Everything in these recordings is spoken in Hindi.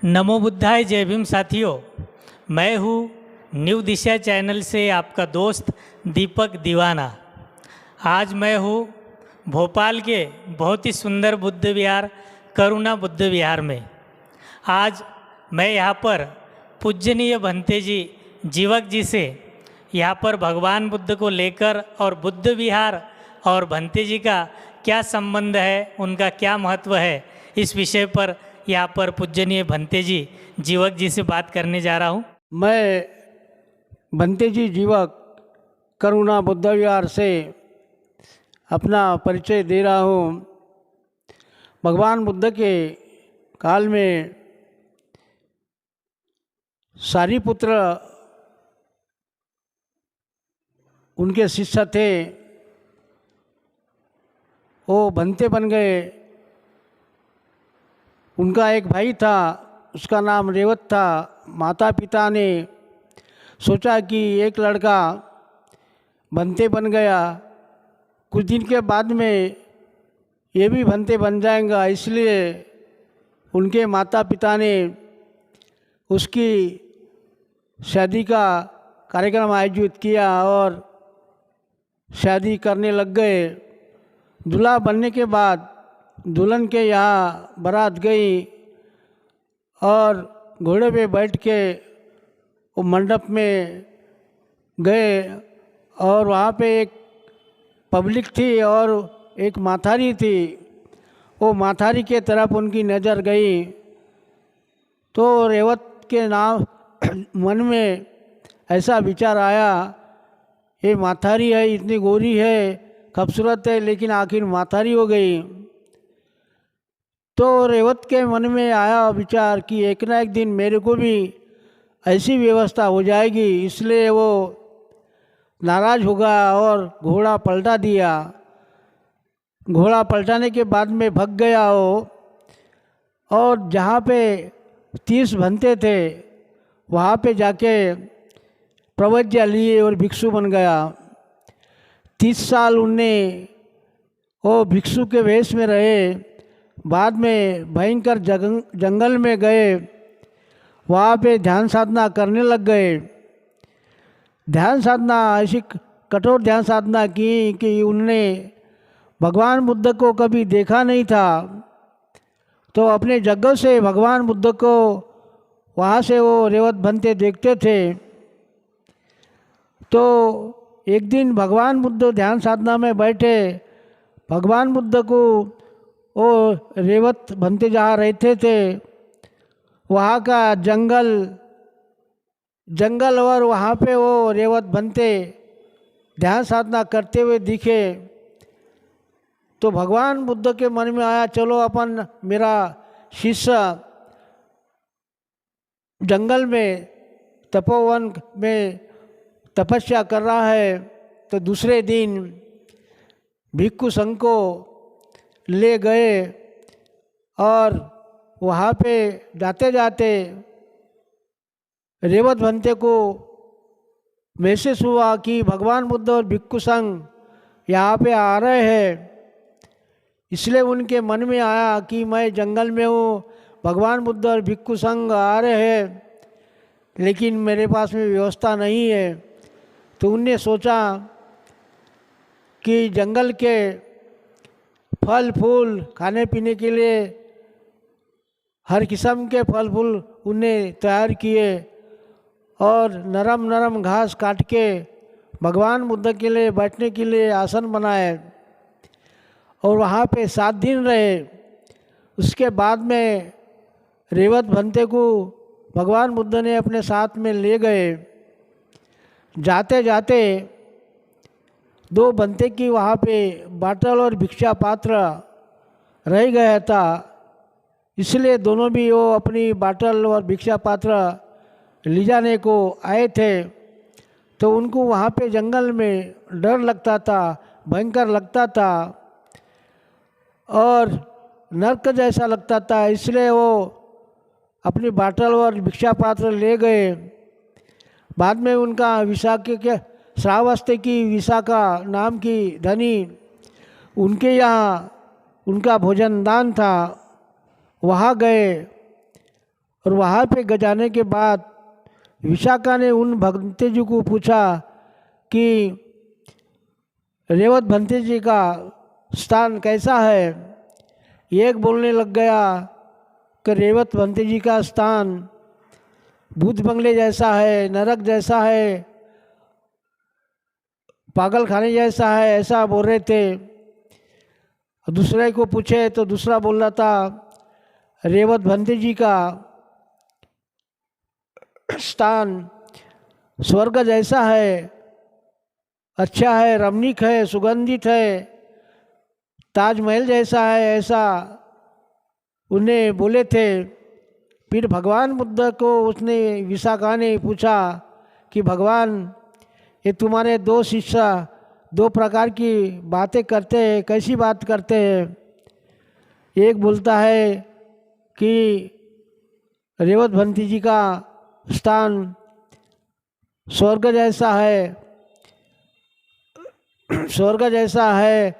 नमो बुद्धाय, जय भीम साथियों। मैं हूँ न्यू दिशा चैनल से आपका दोस्त दीपक दीवाना। आज मैं हूँ भोपाल के बहुत ही सुंदर बुद्ध विहार करुणा बुद्ध विहार में। आज मैं यहाँ पर पूजनीय भंते जी जीवक जी से यहाँ पर भगवान बुद्ध को लेकर और बुद्ध विहार और भंते जी का क्या संबंध है, उनका क्या महत्व है, इस विषय पर यहाँ पर पूजनीय भंते जी जीवक जी से बात करने जा रहा हूँ। मैं भंते जी जीवक करुणा बुद्ध विहार से अपना परिचय दे रहा हूँ। भगवान बुद्ध के काल में सारिपुत्र उनके शिष्य थे, वो भंते बन गए। उनका एक भाई था, उसका नाम रेवत था। माता पिता ने सोचा कि एक लड़का भंते बन गया, कुछ दिन के बाद में ये भी भंते बन जाएगा, इसलिए उनके माता पिता ने उसकी शादी का कार्यक्रम आयोजित किया और शादी करने लग गए। दूल्हा बनने के बाद दुल्हन के यहाँ बारात गई और घोड़े पे बैठ के वो मंडप में गए और वहाँ पे एक पब्लिक थी और एक माथारी थी। वो माथारी के तरफ उनकी नज़र गई तो रेवत के नाम मन में ऐसा विचार आया, ये माथारी है, इतनी गोरी है, खूबसूरत है, लेकिन आखिर माथारी हो गई। तो रेवत के मन में आया विचार कि एक ना एक दिन मेरे को भी ऐसी व्यवस्था हो जाएगी, इसलिए वो नाराज़ होगा और घोड़ा पलटा दिया। घोड़ा पलटाने के बाद में भग गया वो, और जहाँ पे 30 भंते थे वहाँ पे जाके प्रवज्ञा लिए और भिक्षु बन गया। 30 साल उनने वो भिक्षु के वेश में रहे। बाद में भयंकर जंगल में गए, वहाँ पे ध्यान साधना करने लग गए। ध्यान साधना ऐसी कठोर ध्यान साधना की कि उनने भगवान बुद्ध को कभी देखा नहीं था। तो अपने जगह से भगवान बुद्ध को वहाँ से वो रेवत भंते देखते थे। तो एक दिन भगवान बुद्ध ध्यान साधना में बैठे, भगवान बुद्ध को वो रेवत भंते जहाँ रहते थे वहाँ का जंगल और वहाँ पे वो रेवत भंते ध्यान साधना करते हुए दिखे। तो भगवान बुद्ध के मन में आया, चलो अपन मेरा शिष्य जंगल में तपोवन में तपस्या कर रहा है। तो दूसरे दिन भिक्षु संघ को ले गए और वहाँ पे जाते जाते रेवत भंते को महसूस हुआ कि भगवान बुद्ध और भिक्षु संघ यहाँ पे आ रहे हैं। इसलिए उनके मन में आया कि मैं जंगल में हूँ, भगवान बुद्ध और भिक्षु संघ आ रहे हैं, लेकिन मेरे पास में व्यवस्था नहीं है। तो उनने सोचा कि जंगल के फल फूल खाने पीने के लिए हर किस्म के फल फूल उन्हें तैयार किए और नरम नरम घास काट के भगवान बुद्ध के लिए बैठने के लिए आसन बनाए और वहाँ पे 7 दिन रहे। उसके बाद में रेवत भंते को भगवान बुद्ध ने अपने साथ में ले गए। जाते जाते 2 भंते की वहाँ पे बाटल और भिक्षा पात्र रह गया था, इसलिए दोनों भी वो अपनी बाटल और भिक्षा पात्र ले जाने को आए थे। तो उनको वहाँ पे जंगल में डर लगता था, भयंकर लगता था और नरक जैसा लगता था, इसलिए वो अपनी बाटल और भिक्षा पात्र ले गए। बाद में उनका विशाखा के श्रावस्ती की विशाखा नाम की धनी, उनके यहाँ उनका भोजन दान था, वहाँ गए और वहाँ पे जाने के बाद विशाखा ने उन भंते जी को पूछा कि रेवत भंते जी का स्थान कैसा है। एक बोलने लग गया कि रेवत भंते जी का स्थान भूत बंगले जैसा है, नरक जैसा है, पागल खाने जैसा है, ऐसा बोल रहे थे। दूसरे को पूछे तो दूसरा बोल रहा था रेवत भंते जी का स्थान स्वर्ग जैसा है, अच्छा है, रमणीक है, सुगंधित है, ताजमहल जैसा है, ऐसा उन्हें बोले थे। फिर भगवान बुद्ध को उसने विशाखा ने पूछा कि भगवान, ये तुम्हारे दो शिष्य दो प्रकार की बातें करते हैं, कैसी बात करते हैं। एक बोलता है कि रेवत भंती जी का स्थान स्वर्ग जैसा है, स्वर्ग जैसा है,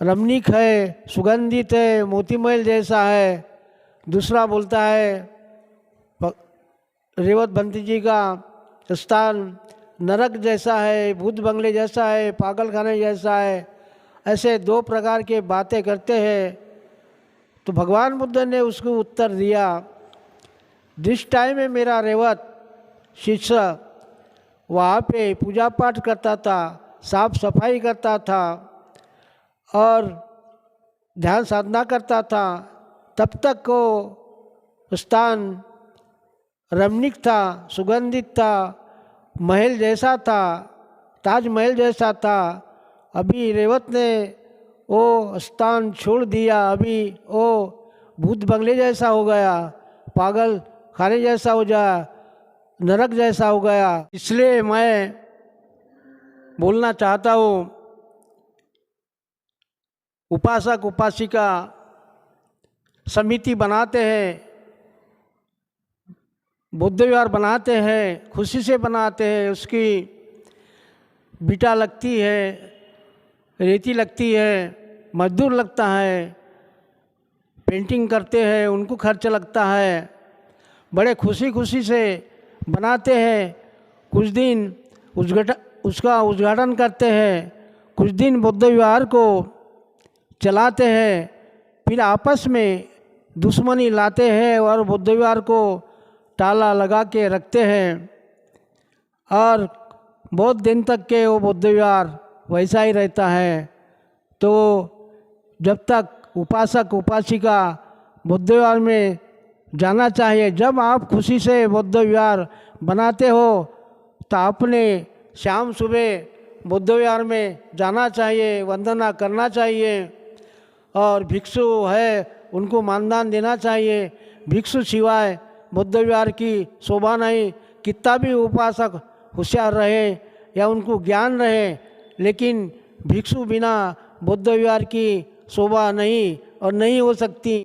रमणीक है, सुगंधित है, मोतीमहल जैसा है। दूसरा बोलता है रेवत भंती जी का स्थान नरक जैसा है, भूत बंगले जैसा है, पागल खाने जैसा है। ऐसे दो प्रकार के बातें करते हैं। तो भगवान बुद्ध ने उसको उत्तर दिया, जिस टाइम में मेरा रेवत शिष्य वहाँ पे पूजा पाठ करता था, साफ सफाई करता था और ध्यान साधना करता था, तब तक को स्थान रमणीक था, सुगंधित था, महल जैसा था, ताजमहल जैसा था। अभी रेवत ने वो स्थान छोड़ दिया, अभी वो भूत बंगले जैसा हो गया, पागल खाने जैसा हो गया, नरक जैसा हो गया। इसलिए मैं बोलना चाहता हूँ, उपासक उपासिका समिति बनाते हैं, बुद्ध विहार बनाते हैं, खुशी से बनाते हैं। उसकी बीटा लगती है, रेती लगती है, मजदूर लगता है, पेंटिंग करते हैं, उनको खर्च लगता है। बड़े खुशी खुशी से बनाते हैं। कुछ दिन उसका उद्घाटन करते हैं, कुछ दिन बुद्ध विहार को चलाते हैं, फिर आपस में दुश्मनी लाते हैं और बुद्ध विहार को ताला लगा के रखते हैं। और बहुत दिन तक के वो बुद्ध विहार वैसा ही रहता है। तो जब तक उपासक उपासिका बुद्ध विहार में जाना चाहिए। जब आप खुशी से बुद्ध विहार बनाते हो तो आपने शाम सुबह बुद्ध विहार में जाना चाहिए, वंदना करना चाहिए और भिक्षु है उनको मानदान देना चाहिए। भिक्षु सिवाय बुद्ध विहार की शोभा नहीं। कितना भी उपासक होशियार रहे या उनको ज्ञान रहे, लेकिन भिक्षु बिना बुद्ध विहार की शोभा नहीं और नहीं हो सकती।